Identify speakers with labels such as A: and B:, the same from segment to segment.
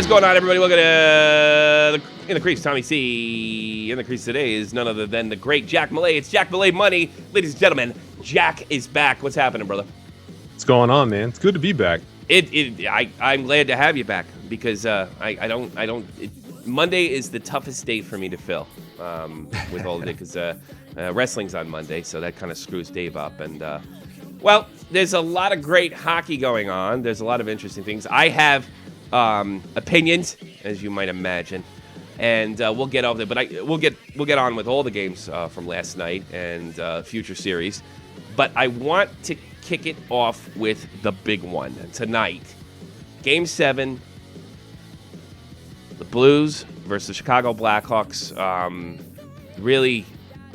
A: What's going on, everybody? Welcome to In the Crease. Tommy C. In the Crease today is none other than the great Jack Millay. It's Jack Millay Money. Ladies and gentlemen, Jack is back. What's happening, brother?
B: What's going on, man? It's good to be back.
A: I'm glad to have you back because Monday is the toughest day for me to fill with all of it because wrestling's on Monday, so that kind of screws Dave up. And, well, there's a lot of great hockey going on. There's a lot of interesting things. I have opinions, as you might imagine, and we'll get over there. But we'll get on with all the games from last night and future series. But I want to kick it off with the big one tonight. Game 7, the Blues versus the Chicago Blackhawks. Really,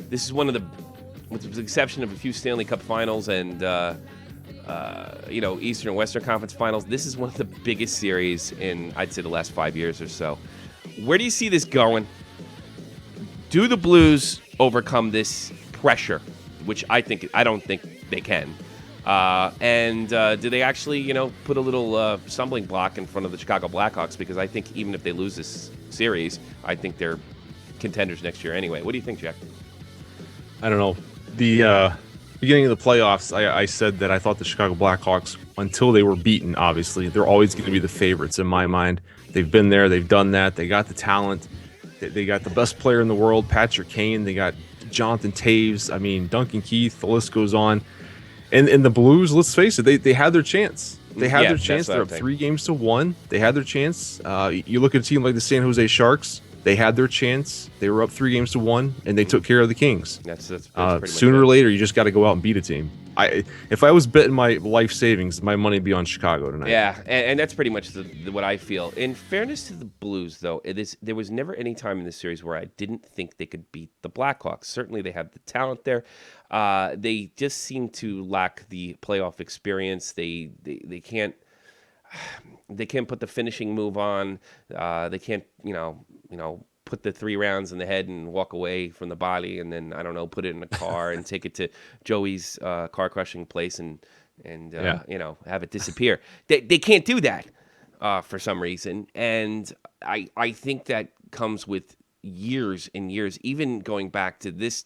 A: this is one of the, with the exception of a few Stanley Cup finals and Eastern and Western Conference finals, this is one of the biggest series in, I'd say, the last 5 years or so. Where do you see this going? Do the Blues overcome this pressure, which I don't think they can? And do they actually, put a little stumbling block in front of the Chicago Blackhawks? Because I think even if they lose this series, I think they're contenders next year anyway. What do you think, Jack?
B: I don't know. The beginning of the playoffs, I said that I thought the Chicago Blackhawks, until they were beaten, obviously, they're always going to be the favorites in my mind. They've been there. They've done that. They got the talent. They got the best player in the world, Patrick Kane. They got Jonathan Toews. I mean, Duncan Keith. The list goes on. And the Blues, let's face it, they had their chance. They had their chance. They're up 3-1. They had their chance. You look at a team like the San Jose Sharks. They had their chance. They were up 3-1, and they took care of the Kings.
A: That's
B: sooner or later, you just got to go out and beat a team. If I was betting my life savings, my money would be on Chicago tonight.
A: Yeah, and that's pretty much what I feel. In fairness to the Blues, though, there was never any time in this series where I didn't think they could beat the Blackhawks. Certainly, they have the talent there. They just seem to lack the playoff experience. They can't put the finishing move on. They can't put the 3 rounds in the head and walk away from the body, and then put it in a car and take it to Joey's car crushing place and have it disappear. They can't do that for some reason, and I think that comes with years and years, even going back to this.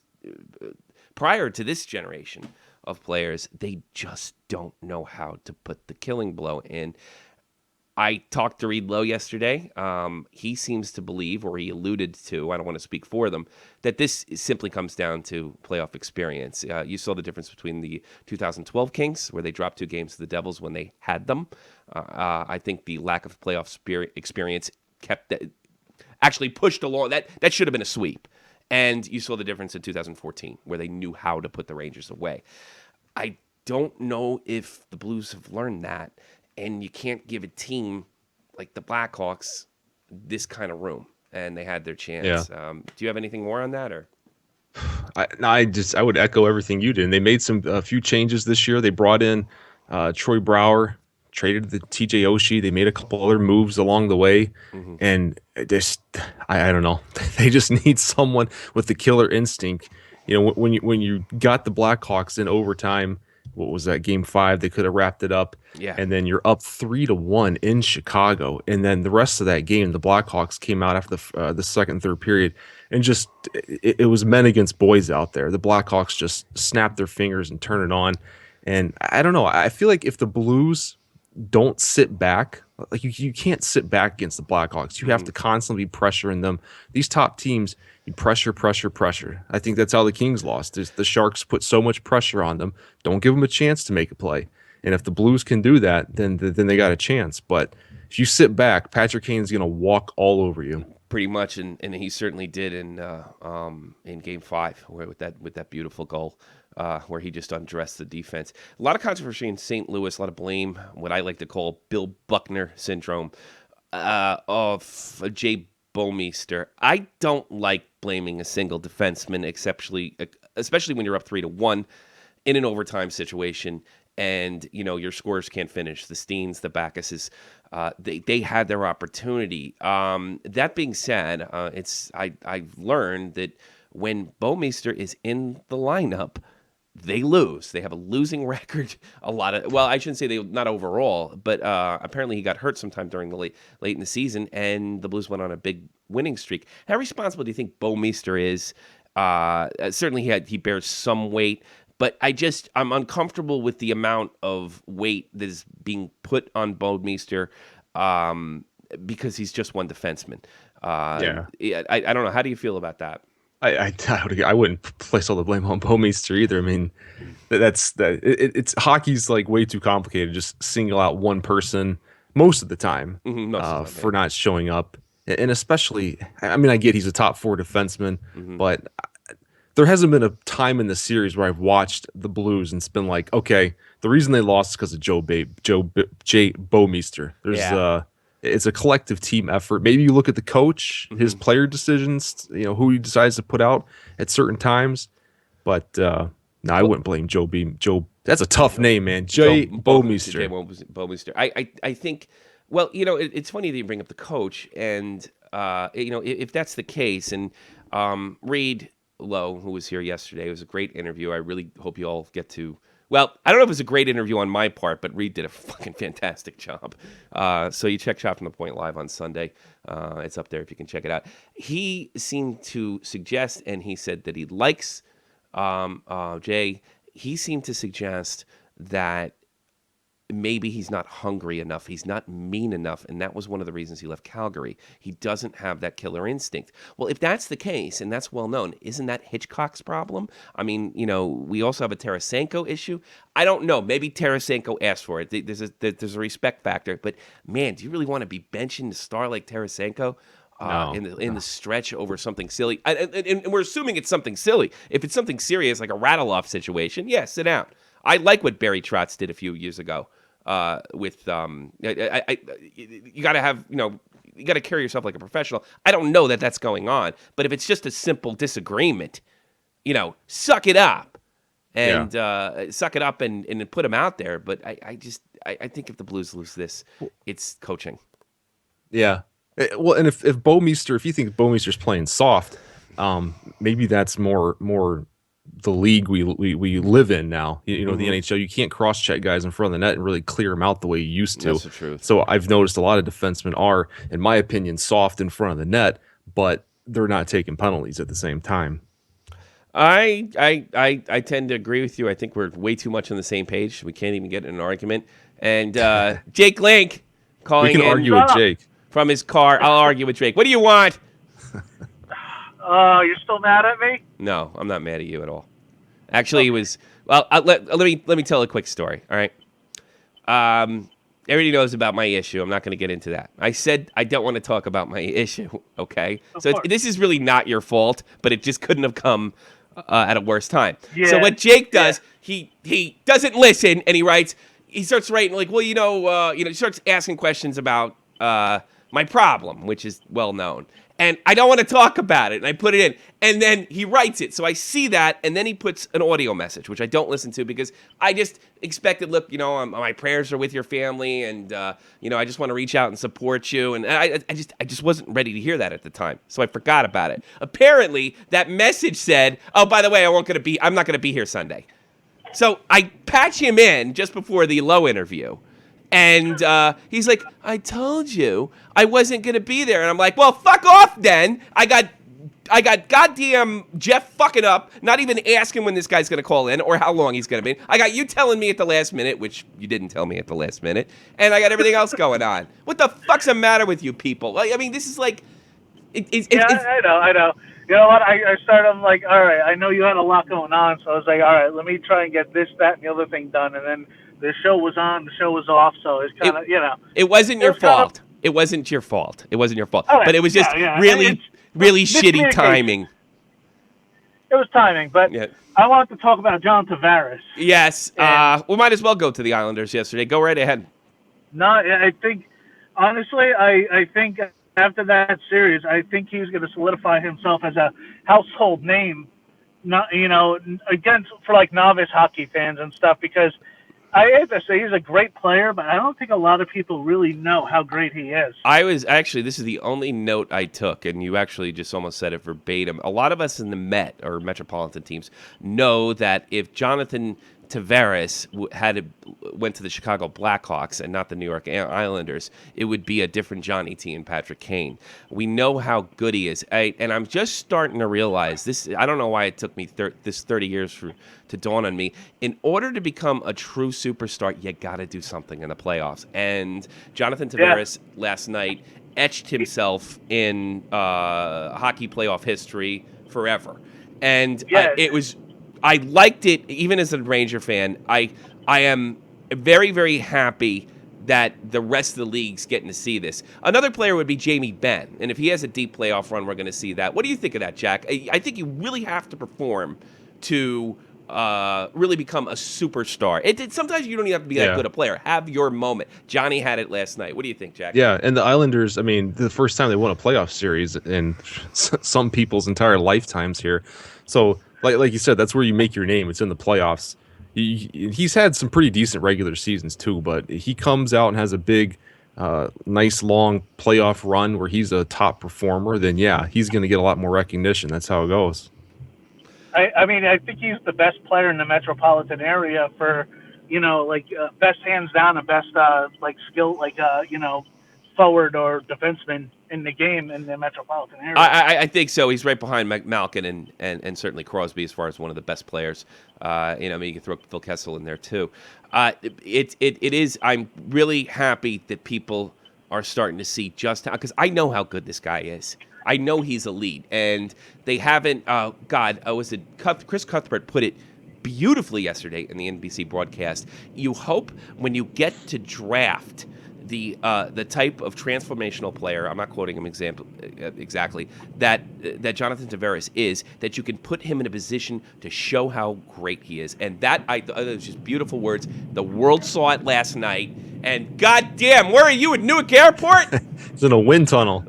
A: Prior to this generation of players, they just don't know how to put the killing blow in. I talked to Reed Lowe yesterday. He seems to believe, or he alluded to, I don't want to speak for them, that this simply comes down to playoff experience. You saw the difference between the 2012 Kings, where they dropped 2 games to the Devils when they had them. I think the lack of playoff experience actually pushed along. That should have been a sweep. And you saw the difference in 2014, where they knew how to put the Rangers away. I don't know if the Blues have learned that, and you can't give a team like the Blackhawks this kind of room, and they had their chance.
B: Yeah.
A: Do you have anything more on that, or?
B: I would echo everything you did. And they made a few changes this year. They brought in Troy Brouwer, traded the TJ Oshie. They made a couple other moves along the way, and I don't know. They just need someone with the killer instinct. When you got the Blackhawks in overtime, what was that, Game 5? They could have wrapped it up.
A: Yeah.
B: And then you're up 3-1 in Chicago, and then the rest of that game, the Blackhawks came out after the second and third period, and just it was men against boys out there. The Blackhawks just snapped their fingers and turned it on, and I don't know. I feel like if the Blues don't sit back, like you can't sit back against the Blackhawks. You have to constantly be pressuring them. These top teams, you pressure. I think that's how the Kings lost. The Sharks put so much pressure on them. Don't give them a chance to make a play. And if the Blues can do that, then they got a chance. But if you sit back, Patrick Kane's going to walk all over you.
A: Pretty much, and he certainly did in Game 5 with that beautiful goal. Where he just undressed the defense. A lot of controversy in St. Louis, a lot of blame, what I like to call Bill Buckner syndrome of Jay Bouwmeester. I don't like blaming a single defenseman, especially when you're up 3-1 in an overtime situation, and your scorers can't finish. The Steens, the Backuses, they had their opportunity. That being said, I've learned that when Bouwmeester is in the lineup, they lose. They have a losing record. I shouldn't say not overall, but apparently he got hurt sometime during the late in the season, and the Blues went on a big winning streak. How responsible do you think Bouwmeester is? Certainly he bears some weight, but I'm uncomfortable with the amount of weight that is being put on Bouwmeester because he's just one defenseman. I don't know. How do you feel about that?
B: I wouldn't place all the blame on Bouwmeester either. I mean, it's hockey's like way too complicated. Just single out one person most of the time for not showing up, and especially, I mean, I get he's a top 4 defenseman, but there hasn't been a time in the series where I've watched the Blues and it's been like, okay, the reason they lost is because of Jay Bouwmeester. It's a collective team effort. Maybe you look at the coach, his player decisions, who he decides to put out at certain times. But no, I wouldn't blame Joe. That's a tough name, man. Jay Bouwmeester.
A: Bouwmeester. I think. Well, it's funny that you bring up the coach, and if that's the case, and Reed Lowe, who was here yesterday, it was a great interview. I really hope you all get to. Well, I don't know if it was a great interview on my part, but Reed did a fucking fantastic job. So you check Shot from the Point live on Sunday. It's up there if you can check it out. He seemed to suggest, and he said that he likes Jay. He seemed to suggest that maybe he's not hungry enough. He's not mean enough. And that was one of the reasons he left Calgary. He doesn't have that killer instinct. Well, if that's the case, and that's well known, isn't that Hitchcock's problem? I mean, we also have a Tarasenko issue. I don't know. Maybe Tarasenko asked for it. There's a respect factor. But, man, do you really want to be benching a star like Tarasenko? In the stretch over something silly? And we're assuming it's something silly. If it's something serious, like a rattle-off situation, sit down. I like what Barry Trotz did a few years ago. You got to have, you got to carry yourself like a professional. I don't know that that's going on, but if it's just a simple disagreement, suck it up and and put him out there. But I think if the Blues lose this, it's coaching.
B: Yeah. Well, and if Bouwmeester, if you think Bouwmeester's playing soft, maybe that's more the league we live in now. The NHL, you can't cross-check guys in front of the net and really clear them out the way you used to.
A: That's the truth.
B: So I've noticed a lot of defensemen are, in my opinion, soft in front of the net, but they're not taking penalties at the same time.
A: I tend to agree with you. I think we're way too much on the same page. We can't even get in an argument. And Jake Link calling in.
B: We can argue with Jake.
A: From his car. I'll argue with Jake. What do you want?
C: You're still mad at me?
A: No, I'm not mad at you at all. Actually, it was. Well, let me tell a quick story. All right. Everybody knows about my issue. I'm not going to get into that. I said I don't want to talk about my issue. Okay. So this is really not your fault, but it just couldn't have come at a worse time. Yeah. So what Jake does, he doesn't listen, and he starts writing like, well, he starts asking questions about my problem, which is well known. And I don't want to talk about it. And I put it in. And then he writes it. So I see that. And then he puts an audio message, which I don't listen to because I just expected, look, my prayers are with your family. And, I just want to reach out and support you. And I just wasn't ready to hear that at the time. So I forgot about it. Apparently, that message said, oh, by the way, I'm not going to be here Sunday. So I patch him in just before the Lowe interview. And he's like, I told you I wasn't going to be there. And I'm like, well, fuck off then. I got goddamn Jeff fucking up, not even asking when this guy's going to call in or how long he's going to be. I got you telling me at the last minute, which you didn't tell me at the last minute. And I got everything else going on. What the fuck's the matter with you people? I mean, this is like...
C: I know. You know what? I started, I'm like, all right, I know you had a lot going on. So I was like, all right, let me try and get this, that, and the other thing done. And then the show was on, the show was off, so it's kind of,
A: It wasn't your fault. It wasn't your fault. It wasn't your fault. Right. But it was just really shitty timing.
C: It was timing, but I wanted to talk about John Tavares.
A: Yes. We might as well go to the Islanders yesterday. Go right ahead.
C: No, I think, honestly, I think after that series, I think he's going to solidify himself as a household name, for like novice hockey fans and stuff, because I hate to say he's a great player, but I don't think a lot of people really know how great he is.
A: This is the only note I took, and you actually just almost said it verbatim. A lot of us in the Met or metropolitan teams know that if Jonathan Tavares went to the Chicago Blackhawks and not the New York Islanders, it would be a different Johnny T and Patrick Kane. We know how good he is, and I'm just starting to realize this. I don't know why it took me this 30 years to dawn on me. In order to become a true superstar, you got to do something in the playoffs. And Jonathan Tavares last night etched himself in hockey playoff history forever, and it was. I liked it, even as a Ranger fan. I am very, very happy that the rest of the league's getting to see this. Another player would be Jamie Benn, and if he has a deep playoff run, we're going to see that. What do you think of that, Jack? I think you really have to perform to really become a superstar. Sometimes you don't even have to be that good a player. Have your moment. Johnny had it last night. What do you think, Jack?
B: Yeah, and the Islanders, I mean, the first time they won a playoff series in some people's entire lifetimes here. So, like you said, that's where you make your name. It's in the playoffs. He's had some pretty decent regular seasons too, but he comes out and has a big, nice long playoff run where he's a top performer. Then he's going to get a lot more recognition. That's how it goes.
C: I mean, I think he's the best player in the metropolitan area for, best hands down and best skill, forward or defenseman in the game in the metropolitan area.
A: I think so. He's right behind Malkin and certainly Crosby as far as one of the best players. You can throw Phil Kessel in there too. It is. I'm really happy that people are starting to see just how, because I know how good this guy is. I know he's elite, and they haven't. Chris Cuthbert put it beautifully yesterday in the NBC broadcast. You hope when you get to draft the type of transformational player, I'm not quoting him exactly, that Jonathan Tavares is, that you can put him in a position to show how great he is. And that was just beautiful words. The world saw it last night, and goddamn, where are you at Newark Airport?
B: It's in a wind tunnel.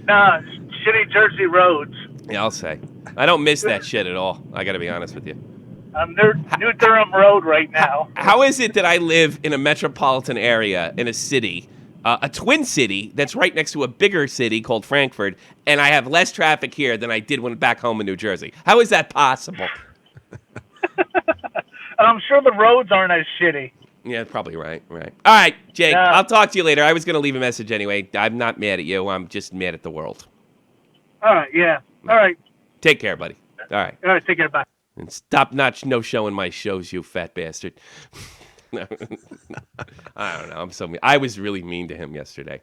C: Nah, shitty Jersey roads.
A: Yeah, I'll say. I don't miss that shit at all. I got to be honest with you.
C: I'm New Durham Road right now.
A: How is it that I live in a metropolitan area, in a city, a twin city that's right next to a bigger city called Frankfurt, and I have less traffic here than I did when back home in New Jersey? How is that possible?
C: I'm sure the roads aren't as shitty.
A: Yeah, probably right. All right, Jake, I'll talk to you later. I was going to leave a message anyway. I'm not mad at you. I'm just mad at the world.
C: All right, yeah. All right.
A: Take care, buddy. All right,
C: take care. Bye.
A: And stop no-showing my shows, you fat bastard. I don't know. I'm so mean. I was really mean to him yesterday.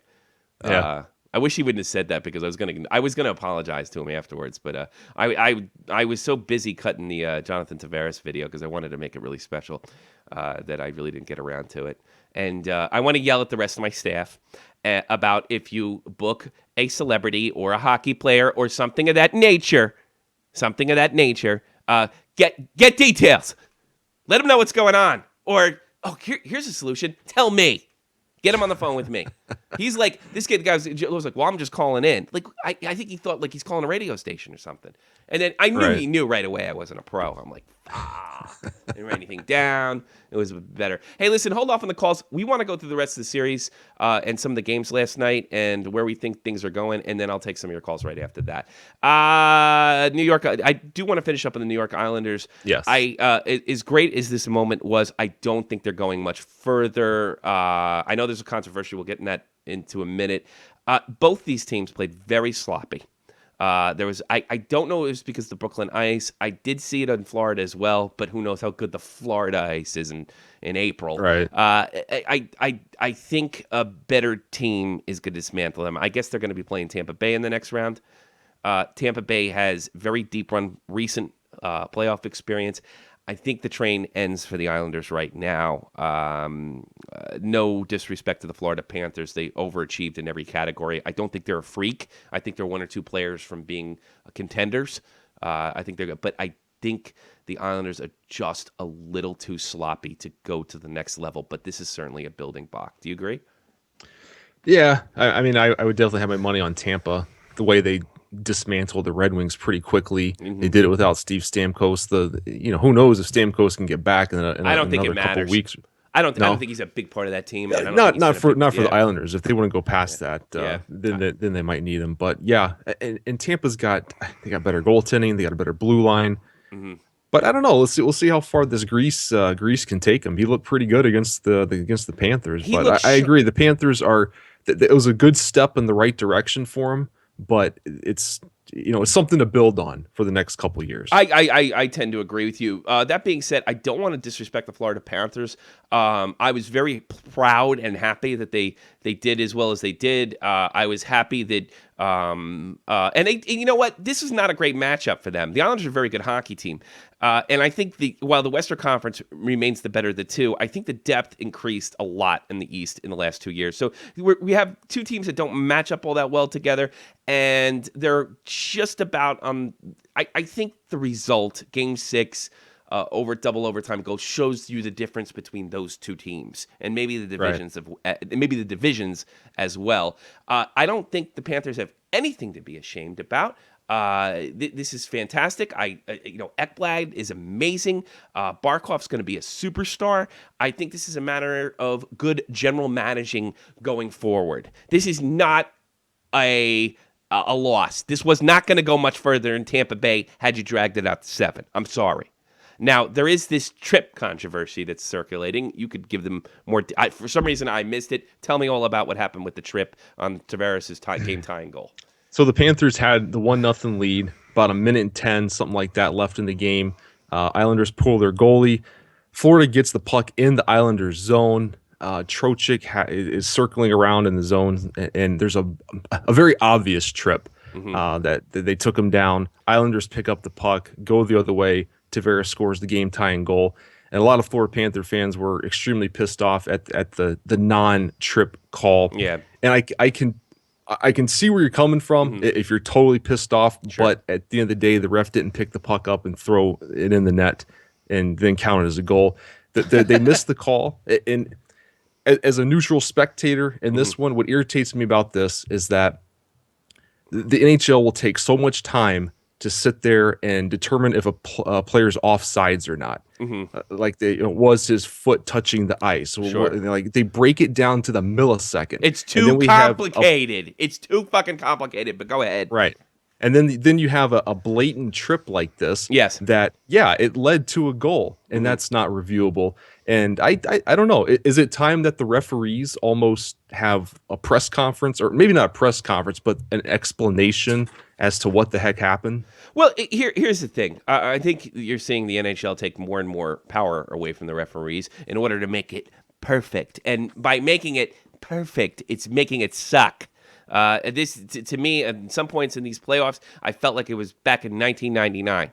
B: Yeah.
A: I wish he wouldn't have said that, because I was gonna apologize to him afterwards, but I was so busy cutting the Jonathan Tavares video because I wanted to make it really special that I really didn't get around to it. And I want to yell at the rest of my staff about, if you book a celebrity or a hockey player or something of that nature, get details. Let them know what's going on. Or, here's a solution. Tell me. Get him on the phone with me. He's like, this guy was like, well, I'm just calling in. Like, I think he thought like he's calling a radio station or something. And then I knew he knew right away I wasn't a pro. I'm like, didn't write anything down. It was better. Hey, listen, hold off on the calls. We want to go through the rest of the series and some of the games last night and where we think things are going, and then I'll take some of your calls right after that. New York, I do want to finish up on the New York Islanders.
B: Yes.
A: As great as this moment was, I don't think they're going much further. I know there's a controversy. We'll get into a minute. Both these teams played very sloppy. I don't know if it was because of the Brooklyn ice. I did see it in Florida as well, but who knows how good the Florida ice is in April.
B: Right.
A: I think a better team is going to dismantle them. I guess they're going to be playing Tampa Bay in the next round. Tampa Bay has very deep run recent playoff experience. I think the train ends for the Islanders right now. No disrespect to the Florida Panthers. They overachieved in every category. I don't think they're a freak. I think they're one or two players from being contenders. I think they're good. But I think the Islanders are just a little too sloppy to go to the next level. But this is certainly a building block. Do you agree?
B: Yeah. I mean, I would definitely have my money on Tampa. The way they dismantle the Red Wings pretty quickly.
A: Mm-hmm.
B: They did it without Steve Stamkos. Who knows if Stamkos can get back in
A: I don't think it
B: another couple
A: matters.
B: weeks.
A: I don't think he's a big part of that team. And I don't think he's
B: not for the Islanders. If they want to go past that,
A: Yeah.
B: then they might need him. But yeah, and Tampa's got better goaltending. They got a better blue line.
A: Mm-hmm.
B: But I don't know. We'll see how far this Grease can take him. He looked pretty good against the Panthers. But I agree. The Panthers are. It was a good step in the right direction for him. But it's something to build on for the next couple of years.
A: I tend to agree with you. That being said, I don't want to disrespect the Florida Panthers. I was very proud and happy that they did as well as they did. I was happy that and you know what? This is not a great matchup for them. The Islanders are a very good hockey team. And I think while the Western Conference remains the better of the two, I think the depth increased a lot in the East in the last 2 years. So we have two teams that don't match up all that well together, and they're just about I think the result, Game 6, over double overtime goal, shows you the difference between those two teams, and maybe the divisions as well. I don't think the Panthers have anything to be ashamed about. This is fantastic. Ekblad is amazing. Barkov's going to be a superstar. I think this is a matter of good general managing going forward. This is not a loss. This was not going to go much further in Tampa Bay had you dragged it out to 7. I'm sorry. Now, there is this trip controversy that's circulating. You could give them more. For some reason, I missed it. Tell me all about what happened with the trip on Tavares' game-tying goal.
B: So the Panthers had the 1-0 lead, about a minute and 10, something like that, left in the game. Islanders pull their goalie. Florida gets the puck in the Islanders' zone. Trocheck is circling around in the zone, and there's a very obvious trip that they took him down. Islanders pick up the puck, go the other way. Tavares scores the game-tying goal. And a lot of Florida Panther fans were extremely pissed off at the non-trip call.
A: Yeah.
B: And I can see where you're coming from if you're totally pissed off,
A: Sure.
B: but at the end of the day, the ref didn't pick the puck up and throw it in the net and then count it as a goal. They missed the call. And as a neutral spectator in this one, what irritates me about this is that the NHL will take so much time to sit there and determine if a player's offsides or not. Was his foot touching the ice?
A: Sure.
B: They break it down to the millisecond.
A: It's too complicated. It's too fucking complicated, but go ahead.
B: Right. And then you have a blatant trip like this.
A: Yes.
B: That, it led to a goal, and that's not reviewable. And I don't know. Is it time that the referees almost have a press conference, or maybe not a press conference, but an explanation as to what the heck happened?
A: Well, here's the thing. I think you're seeing the NHL take more and more power away from the referees in order to make it perfect. And by making it perfect, it's making it suck. This, to me, at some points in these playoffs, I felt like it was back in 1999.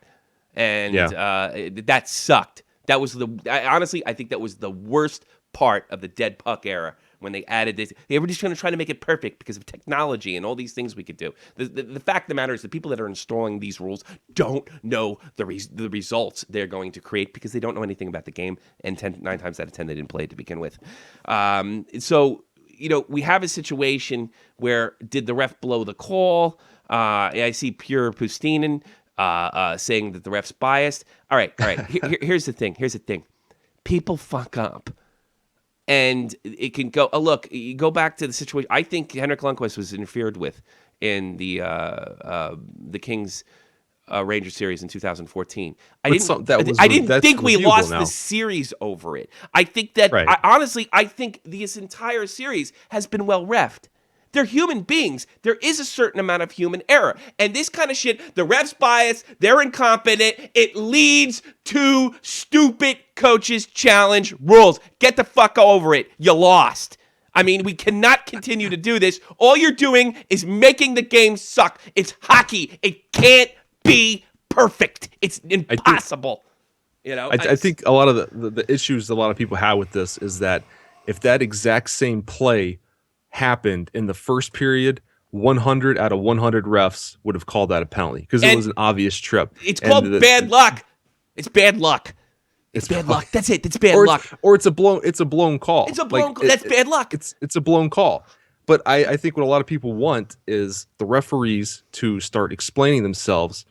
A: And that sucked. That was honestly, I think that was the worst part of the dead puck era when they added this. They were just going to try to make it perfect because of technology and all these things we could do. The fact of the matter is the people that are installing these rules don't know the results they're going to create because they don't know anything about the game, and 9 times out of 10 they didn't play it to begin with. So we have a situation where did the ref blow the call? I see Pure Pustinen saying that the ref's biased. All right. Here's the thing. People fuck up. And it can go. Look, you go back to the situation. I think Henrik Lundqvist was interfered with in the Kings Rangers series in 2014. I didn't think we lost the series over it. I think that honestly, I think this entire series has been well refed. They're human beings. There is a certain amount of human error. And this kind of shit, the ref's biased, they're incompetent, it leads to stupid coaches challenge rules. Get the fuck over it. You lost. I mean, we cannot continue to do this. All you're doing is making the game suck. It's hockey. It can't be perfect. It's impossible.
B: I think a lot of the issues a lot of people have with this is that if that exact same play happened in the first period, 100 out of 100 refs would have called that a penalty because it was an obvious trip.
A: It's called bad luck. It's bad luck. It's bad luck. That's it. It's bad luck.
B: Or it's a blown call.
A: It's a blown call. That's bad luck.
B: It's a blown call. But I think what a lot of people want is the referees to start explaining themselves.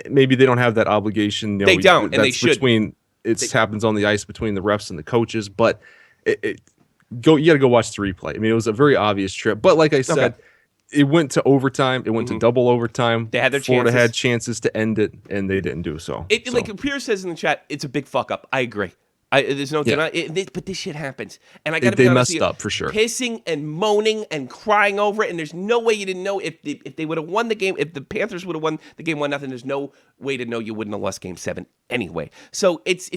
B: Maybe they don't have that obligation.
A: They don't, and they should.
B: Happens on the ice between the refs and the coaches. But you got to go watch the replay. I mean, it was a very obvious trip. But like I said, it went to overtime. It went to double overtime.
A: They had their
B: Florida
A: chances.
B: had chances to end it, and they didn't do so.
A: Like Pierce says in the chat, it's a big fuck up. I agree. There's no denying it, but this shit happens, and I got to be honest with you,
B: messed up for sure.
A: Pissing and moaning and crying over it, and there's no way you didn't know if they would have won the game. If the Panthers would have won the game 1-0, there's no way to know you wouldn't have lost Game 7 anyway. So it's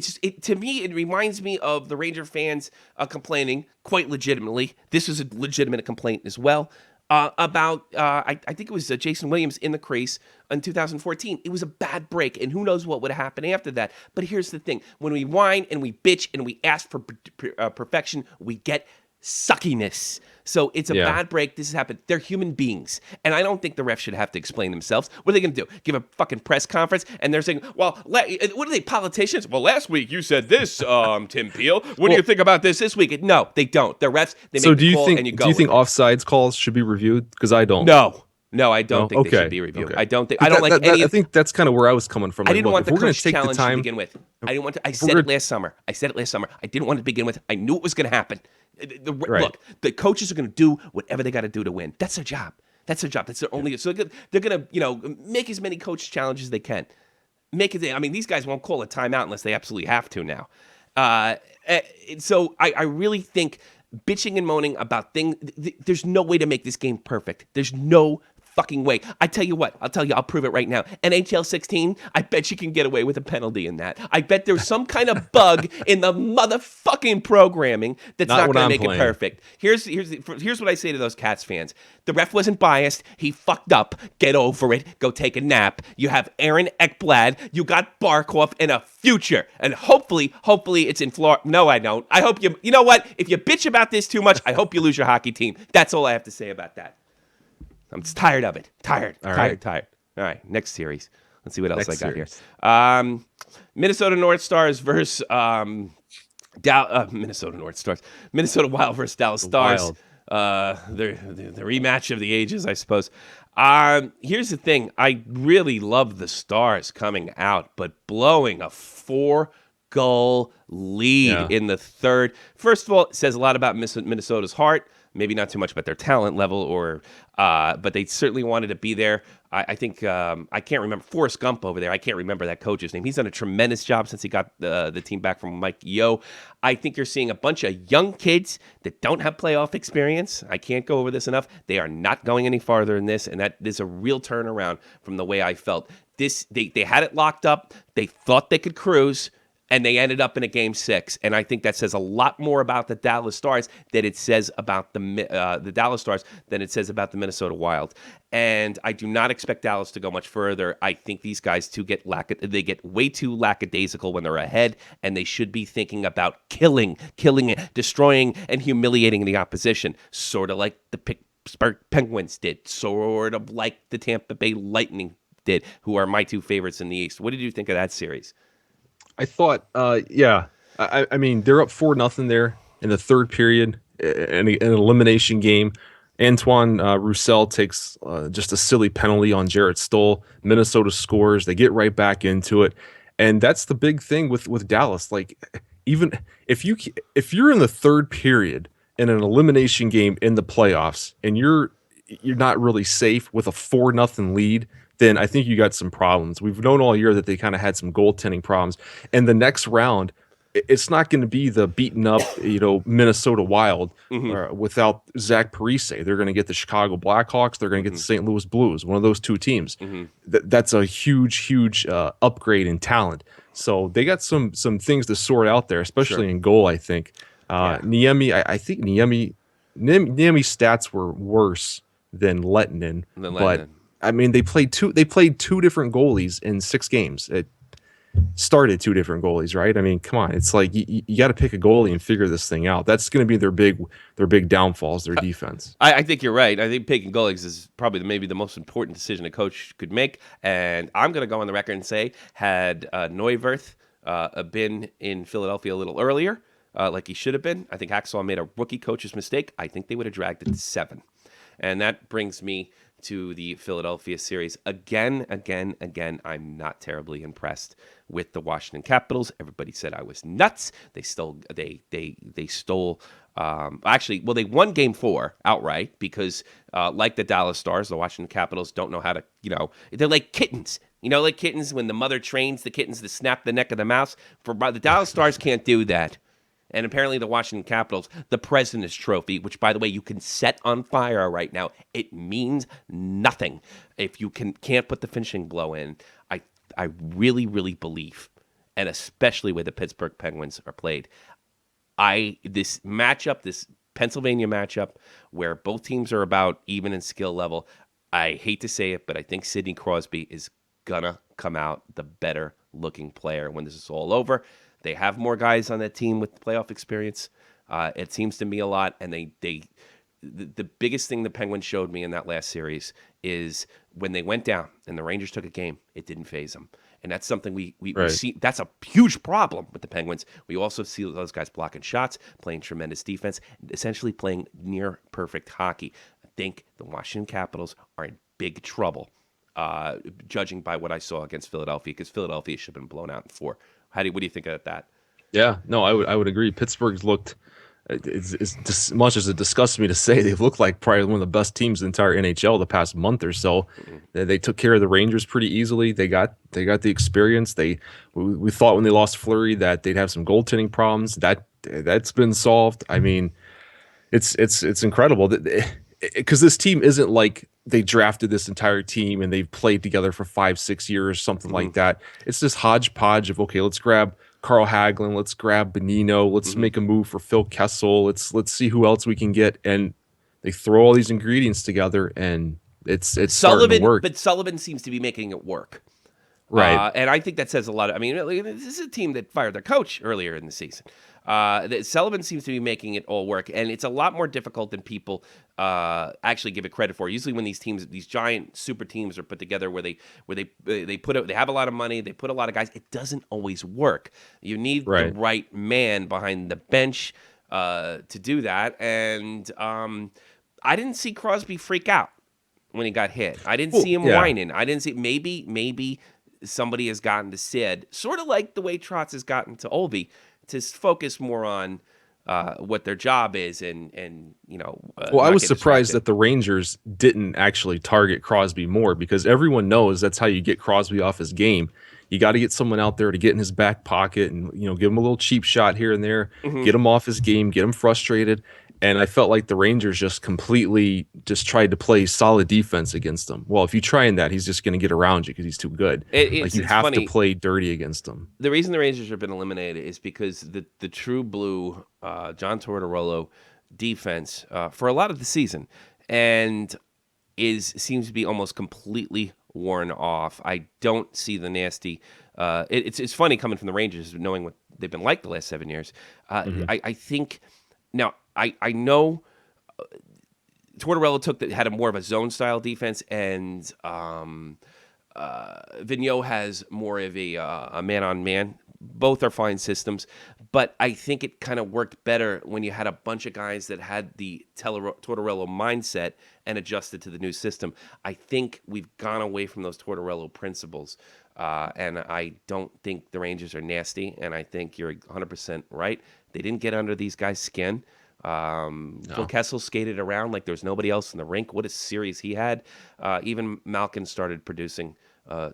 A: to me, it reminds me of the Ranger fans complaining quite legitimately. This was a legitimate complaint as well. About I think it was Jason Williams in the crease in 2014. It was a bad break, and who knows what would have happened after that. But here's the thing. When we whine and we bitch and we ask for perfection, we get suckiness. So it's a bad break. This has happened. They're human beings. And I don't think the refs should have to explain themselves. What are they going to do? Give a fucking press conference? And they're saying, well, what are they, politicians? Well, last week you said this, Tim Peel. What do you think about this week? No, they don't. They're refs. They make the call and you go.
B: Do you think offsides calls should be reviewed? Because I don't.
A: No, I don't think they should be reviewed.
B: Okay.
A: I don't think. I don't like any.
B: I think that's kind of where I was coming from.
A: I didn't want the coach challenge to begin with. I didn't want to. I said it last summer. I didn't want it to begin with. I knew it was going to happen. Look, the coaches are going to do whatever they got to do to win. That's their job. That's their only. So they're going to, make as many coach challenges as they can. Make it. I mean, these guys won't call a timeout unless they absolutely have to now. So I really think bitching and moaning about things. There's no way to make this game perfect. There's no fucking way. I tell you what, I'll prove it right now. NHL 16, I bet you can get away with a penalty in that. I bet there's some kind of bug in the motherfucking programming that's not going to make it perfect. Here's what I say to those Cats fans. The ref wasn't biased. He fucked up. Get over it. Go take a nap. You have Aaron Ekblad. You got Barkov and a future. And hopefully it's in Florida. No, I don't. I hope you know what? If you bitch about this too much, I hope you lose your hockey team. That's all I have to say about that. I'm just tired of it. Tired. All right, next series. Let's see what else I got here. Minnesota North Stars versus Minnesota North Stars. Minnesota Wild versus Dallas Stars. The rematch of the ages, I suppose. Here's the thing. I really love the Stars coming out, but blowing a 4-goal lead in the third. First of all, it says a lot about Minnesota's heart. Maybe not too much about their talent level, but they certainly wanted to be there. I think I can't remember Forrest Gump over there. I can't remember that coach's name. He's done a tremendous job since he got the team back from Mike Yeo. I think you're seeing a bunch of young kids that don't have playoff experience. I can't go over this enough. They are not going any farther in this, and that is a real turnaround from the way I felt. They had it locked up. They thought they could cruise. And they ended up in a Game 6, and I think that says a lot more about the Dallas Stars than it says about the Dallas Stars than it says about the Minnesota Wild. And I do not expect Dallas to go much further. I think these guys get way too lackadaisical when they're ahead, and they should be thinking about killing, destroying, and humiliating the opposition, sort of like the Pittsburgh Penguins did, sort of like the Tampa Bay Lightning did, who are my two favorites in the East. What did you think of that series?
B: I thought, I mean, they're up 4-0 there in the third period, in an elimination game. Antoine Roussel takes just a silly penalty on Jarrett Stoll. Minnesota scores. They get right back into it, and that's the big thing with Dallas. Like, even if you're in the third period in an elimination game in the playoffs, and you're not really safe with a 4-0 lead, then I think you got some problems. We've known all year that they kind of had some goaltending problems. And the next round, it's not going to be the beaten up, Minnesota Wild without Zach Parise. They're going to get the Chicago Blackhawks. They're going to get the St. Louis Blues, one of those two teams. That's a huge upgrade in talent. So they got some things to sort out there, especially in goal, I think. Niemi, I think Niemi's stats were worse than Lettinen. But I mean, they played two different goalies in 6 games. It started 2 different goalies, right? I mean, come on. It's like you got to pick a goalie and figure this thing out. That's going to be their big downfalls, their defense.
A: I think you're right. I think picking goalies is probably maybe the most important decision a coach could make. And I'm going to go on the record and say, had Neuwirth been in Philadelphia a little earlier, like he should have been, I think Hacksaw made a rookie coach's mistake. I think they would have dragged it to 7. And that brings me to the Philadelphia series. Again, I'm not terribly impressed with the Washington Capitals. Everybody said I was nuts. They stole. They stole. Actually, well, they won Game 4 outright because, like the Dallas Stars, the Washington Capitals don't know how to. They're like kittens. Like kittens when the mother trains the kittens to snap the neck of the mouse. The Dallas Stars can't do that. And apparently the Washington Capitals, the President's Trophy, which, by the way, you can set on fire right now, it means nothing if you can't put the finishing blow in. I really, really believe, and especially where the Pittsburgh Penguins are played, this Pennsylvania matchup, where both teams are about even in skill level, I hate to say it, but I think Sidney Crosby is going to come out the better-looking player when this is all over. They have more guys on that team with playoff experience. It seems to me a lot. And the biggest thing the Penguins showed me in that last series is when they went down and the Rangers took a game, it didn't faze them. And that's something we see. That's a huge problem with the Penguins. We also see those guys blocking shots, playing tremendous defense, essentially playing near perfect hockey. I think the Washington Capitals are in big trouble, judging by what I saw against Philadelphia, because Philadelphia should have been blown out in 4. What do you think of that?
B: Yeah, no, I would agree. Pittsburgh's looked, as much as it disgusts me to say, they've looked like probably one of the best teams in the entire NHL the past month or so. Mm-hmm. They took care of the Rangers pretty easily. They got the experience. We thought when they lost Fleury that they'd have some goaltending problems. That's been solved. I mean, it's incredible because this team isn't like they drafted this entire team and they've played together for 5-6 years, something like that. It's this hodgepodge of, okay, let's grab Carl Hagelin, let's grab Bonino, let's make a move for Phil Kessel, let's see who else we can get, and they throw all these ingredients together, and it's starting to work.
A: But Sullivan seems to be making it work,
B: right?
A: And I think that says a lot. This is a team that fired their coach earlier in the season. Sullivan seems to be making it all work, and it's a lot more difficult than people actually give it credit for. Usually, when these giant super teams are put together, where they have a lot of money, they put a lot of guys, it doesn't always work. You need the right man behind the bench to do that, and I didn't see Crosby freak out when he got hit. I didn't see him whining. I didn't see maybe somebody has gotten to Sid, sort of like the way Trotz has gotten to Ovi, to focus more on what their job is, and
B: I was surprised that the Rangers didn't actually target Crosby more, because everyone knows that's how you get Crosby off his game. You got to get someone out there to get in his back pocket and give him a little cheap shot here and there, get him off his game, get him frustrated. And I felt like the Rangers just completely tried to play solid defense against him. Well, if you try in that, he's just going to get around you because he's too good. You have to play dirty against him.
A: The reason the Rangers have been eliminated is because the true blue John Tortorella defense for a lot of the season seems to be almost completely worn off. I don't see the nasty. It's funny coming from the Rangers, knowing what they've been like the last 7 years. I think now. I know Tortorella had more of a zone style defense, and Vigneault has more of a man on man. Both are fine systems, but I think it kind of worked better when you had a bunch of guys that had the Tortorella mindset and adjusted to the new system. I think we've gone away from those Tortorella principles, and I don't think the Rangers are nasty, and I think you're 100% right. They didn't get under these guys' skin. Phil Kessel skated around like there was nobody else in the rink. What a series he had. Even Malkin started producing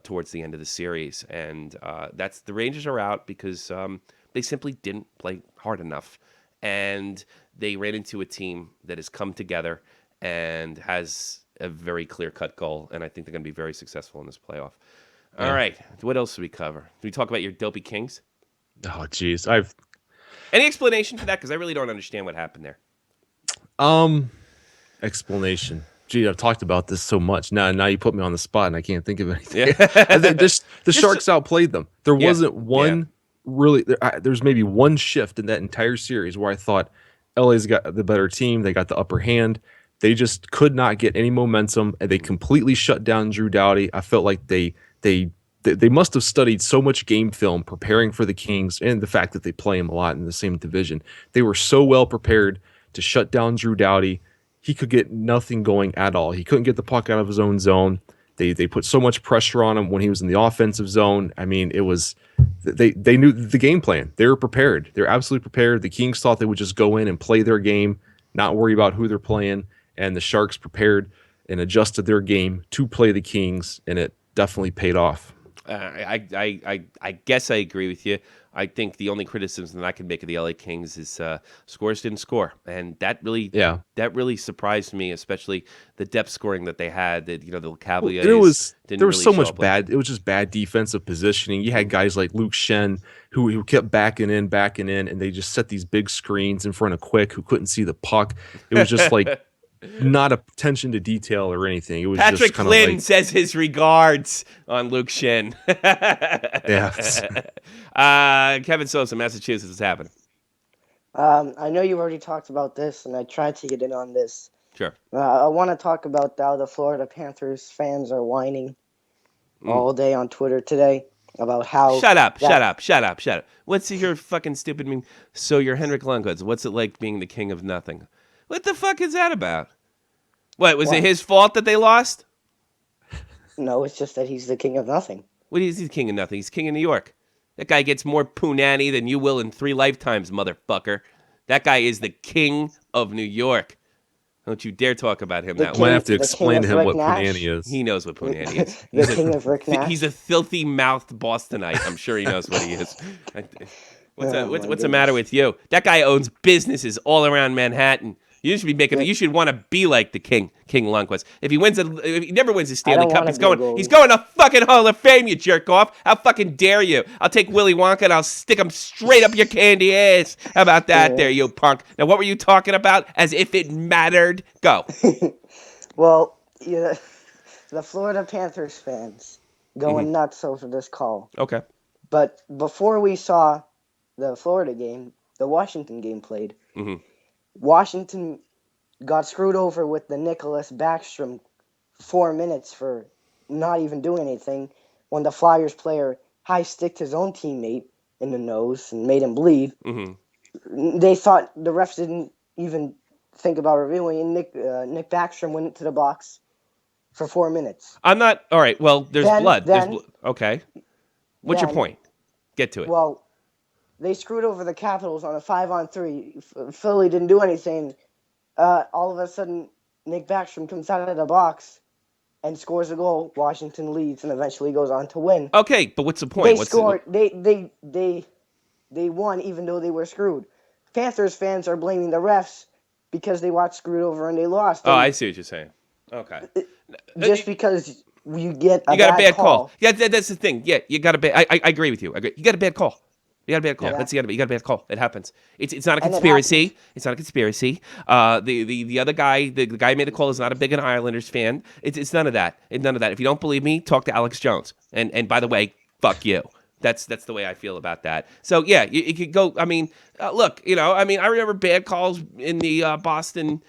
A: towards the end of the series, and the Rangers are out because they simply didn't play hard enough, and they ran into a team that has come together and has a very clear-cut goal, and I think they're going to be very successful in this playoff. All right, what else do we cover? Do we talk about your dopey Kings?
B: Oh, geez,
A: Any explanation for that? Because I really don't understand what happened there.
B: Explanation. Gee, I've talked about this so much. Now you put me on the spot and I can't think of anything.
A: Yeah.
B: The Sharks outplayed them. There wasn't one really. There's maybe one shift in that entire series where I thought LA's got the better team. They got the upper hand. They just could not get any momentum, and they completely shut down Drew Doughty. I felt like they must have studied so much game film preparing for the Kings, and the fact that they play them a lot in the same division. They were so well prepared to shut down Drew Doughty, he could get nothing going at all. He couldn't get the puck out of his own zone. They put so much pressure on him when he was in the offensive zone. I mean, it was they knew the game plan. They were prepared. They're absolutely prepared. The Kings thought they would just go in and play their game, not worry about who they're playing. And the Sharks prepared and adjusted their game to play the Kings, and it definitely paid off.
A: I guess I agree with you. I think the only criticism that I can make of the LA Kings is scores didn't score, and that really surprised me, especially the depth scoring that they had. That the Cavaliers
B: there was
A: really
B: so much
A: up.
B: bad. It was just bad defensive positioning. You had guys like Luke Shen who kept backing in, and they just set these big screens in front of Quick, who couldn't see the puck. It was just like not attention to detail or anything. It was
A: Patrick
B: just kind
A: Flynn
B: of
A: says his regards on Luke Shen.
B: Yeah.
A: Kevin Sosa, Massachusetts, is happening.
D: I know you already talked about this, and I tried to get in on this.
A: Sure.
D: I want to talk about how the Florida Panthers fans are whining all day on Twitter today about how...
A: Shut up. What's your fucking stupid mean? So you're Henrik Lundqvist. What's it like being the king of nothing? What the fuck is that about? What, was it his fault that they lost?
D: No, it's just that he's the king of nothing.
A: What is he the king of nothing? He's king of New York. That guy gets more punani than you will in 3 lifetimes, motherfucker. That guy is the king of New York. Don't you dare talk about him that
B: I
A: way.
B: have to explain to him what
D: Nash.
B: punani is.
A: He knows what punani is.
D: The king of Rick Nash.
A: He's a filthy-mouthed Bostonite. I'm sure he knows what he is. What's the matter with you? That guy owns businesses all around Manhattan. You should be making. You should want to be like the King Lundqvist. If he never wins the Stanley Cup, he's going to fucking Hall of Fame. You jerk off! How fucking dare you? I'll take Willy Wonka and I'll stick him straight up your candy ass. How about that, there, you punk? Now, what were you talking about? As if it mattered. Go.
D: Well, the Florida Panthers fans going nuts over this call.
A: Okay.
D: But before we saw the Florida game, the Washington game played.
A: Mm-hmm.
D: Washington got screwed over with the Nicholas Backstrom 4 minutes for not even doing anything when the Flyers player high-sticked his own teammate in the nose and made him bleed.
A: Mm-hmm.
D: They thought the refs didn't even think about reviewing, and Nick Backstrom went into the box for 4 minutes.
A: I'm not... All right, well, there's blood. Okay. What's your point? Get to it.
D: Well, they screwed over the Capitals on a 5-on-3. Philly didn't do anything. All of a sudden, Nick Backstrom comes out of the box and scores a goal. Washington leads and eventually goes on to win.
A: Okay, but what's the point?
D: They won even though they were screwed. Panthers fans are blaming the refs because they watched screwed over and they lost.
A: Oh, I see what you're saying. Okay.
D: Just because you get a
A: bad
D: call.
A: Yeah, that's the thing. Yeah, you got a bad. I agree with you. You got a bad call. You got a bad call.
D: Yeah.
A: You got a bad call. It happens. It's not a conspiracy. It's not a conspiracy. The other guy, the guy who made the call, is not a big an Islanders fan. It's none of that. None of that. If you don't believe me, talk to Alex Jones. And by the way, fuck you. That's the way I feel about that. So yeah, you could go. I mean, look, I remember bad calls in the Boston.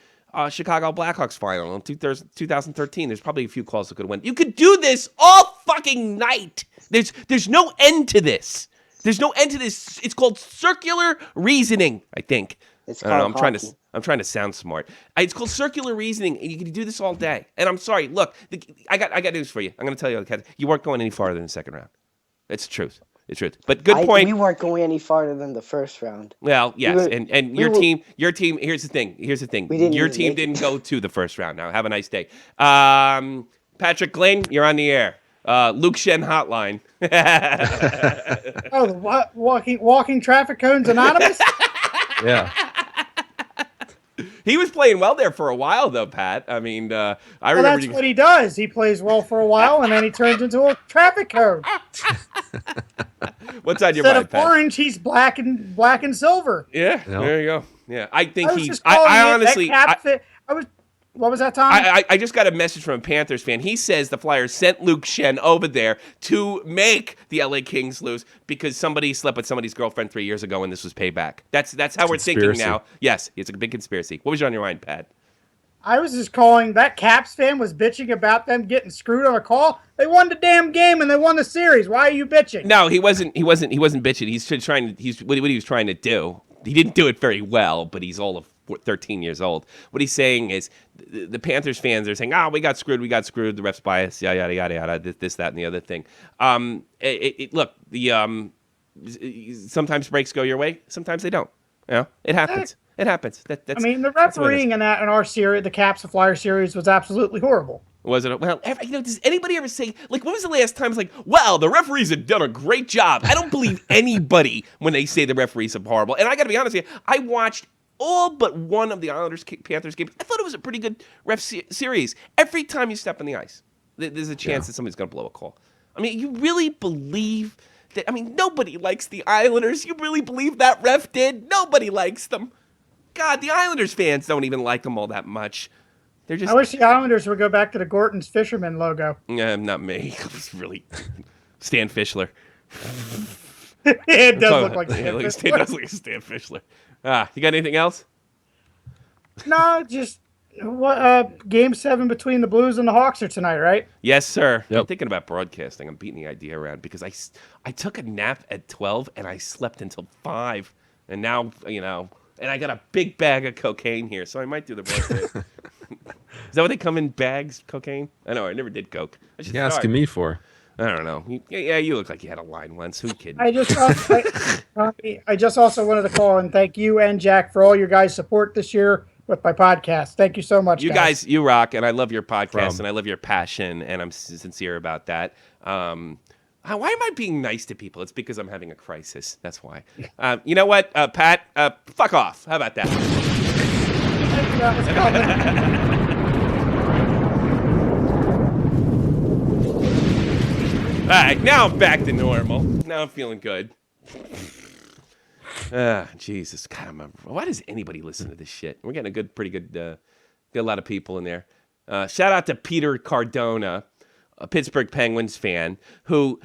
A: Chicago Blackhawks final in 2013. There's probably a few calls that could have went. You could do this all fucking night. There's no end to this. There's no end to this. It's called circular reasoning, I think.
D: It's
A: I don't know.
D: called
A: I'm trying to sound smart. It's called circular reasoning, and you can do this all day. And I'm sorry. Look, I got news for you. I'm going to tell you, you weren't going any farther than the second round. It's the truth. It's truth. But good point.
D: We weren't going any farther than the first round.
A: Well, yes, and your team. Here's the thing. Your team didn't go to the first round. Now, have a nice day. Patrick Glenn, you're on the air. Luke Shen hotline.
E: Oh, the walking traffic cones anonymous?
B: Yeah.
A: He was playing well there for a while, though, Pat. I mean, I remember.
E: That's what he does. He plays well for a while, and then he turns into a traffic cone.
A: What's on your
E: Instead
A: mind,
E: of
A: Pat?
E: orange, he's black and silver.
A: Yeah, there you go. Yeah, I think
E: What was that, Tom?
A: I just got a message from a Panthers fan. He says the Flyers sent Luke Shen over there to make the LA Kings lose because somebody slept with somebody's girlfriend 3 years ago and this was payback. That's how we're thinking now. Yes, it's a big conspiracy. What was on your mind, Pat?
E: I was just calling. That Caps fan was bitching about them getting screwed on a call. They won the damn game and they won the series. Why are you bitching?
A: No, he wasn't bitching. He's what he was trying to do. He didn't do it very well, but he's all of 13 years old. What he's saying is the Panthers fans are saying, we got screwed, the refs bias, yada, yada, yada, this, that, and the other thing. Look, sometimes breaks go your way, sometimes they don't. It happens. It happens. That's,
E: the refereeing in our series, the Caps and Flyers series, was absolutely horrible.
A: Was it? Well, does anybody ever say, like, when was the last time it's like, well, the referees have done a great job? I don't believe anybody when they say the referees are horrible. And I got to be honest with you, I watched all but one of the Islanders-Panthers games. I thought it was a pretty good ref series. Every time you step on the ice, there's a chance that somebody's going to blow a call. You really believe that? Nobody likes the Islanders. You really believe that ref did? Nobody likes them. God, the Islanders fans don't even like them all that much. I
E: wish the Islanders would go back to the Gorton's Fisherman logo.
A: Not me. It was really Stan Fischler.
E: It does look like Stan
A: Fischler. It does look like Stan Fischler. You got anything else?
E: No, just Game 7 between the Blues and the Hawks are tonight, right?
A: Yes, sir.
B: Yep.
A: I'm thinking about broadcasting. I'm beating the idea around because I took a nap at 12 and I slept until 5. And now, and I got a big bag of cocaine here, so I might do the broadcast. Is that what they come in bags, cocaine? I know, I never did coke.
B: You're asking me for?
A: I don't know. You look like you had a line once. Who kidding?
E: I just also wanted to call and thank you and Jack for all your guys' support this year with my podcast. Thank you so much,
A: you guys. You rock, and I love your podcast, and I love your passion, and I'm sincere about that. Why am I being nice to people? It's because I'm having a crisis. That's why. You know what, Pat? Fuck off. How about that? All right, now I'm back to normal. Now I'm feeling good. Jesus, God, why does anybody listen to this shit? We're getting a pretty good, got a lot of people in there. Shout out to Peter Cardona, a Pittsburgh Penguins fan, who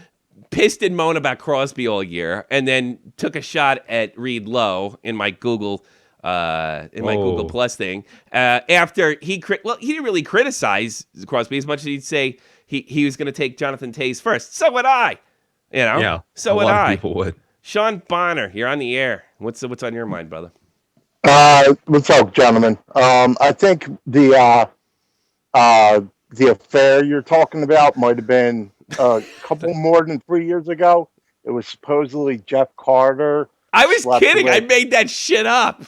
A: pissed and moaned about Crosby all year, and then took a shot at Reed Lowe in my Google Google Plus thing. After he didn't really criticize Crosby as much as he'd say he was going to take Jonathan Toews first. So would I.
B: Yeah.
A: So would
B: a lot
A: I.
B: of people would.
A: Sean Bonner, you're on the air. What's on your mind, brother?
F: What's up, gentlemen? I think the affair you're talking about might have been a couple more than 3 years ago. It was supposedly Jeff Carter.
A: I was kidding. I made that shit up.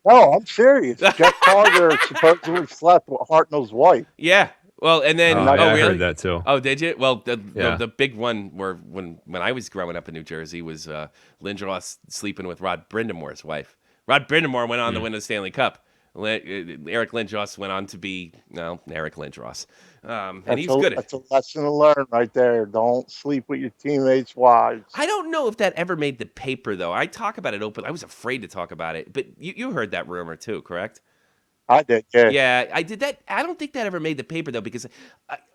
F: No, I'm serious. Jeff Carter supposedly slept with Hartnell's wife.
A: Yeah. Well, and then
B: really?
A: I
B: heard that too.
A: Oh, did you? Well, the big one when I was growing up in New Jersey was Lindros sleeping with Rod Brindamore's wife. Rod Brindamore went on to win the Stanley Cup. Eric Lindros went on to be Eric Lindros, and he's good.
F: That's a lesson to learn right there. Don't sleep with your teammates' wives.
A: I don't know if that ever made the paper though. I talk about it open. I was afraid to talk about it, but you heard that rumor too, correct?
F: I did, yeah.
A: Yeah, I did that. I don't think that ever made the paper though, because,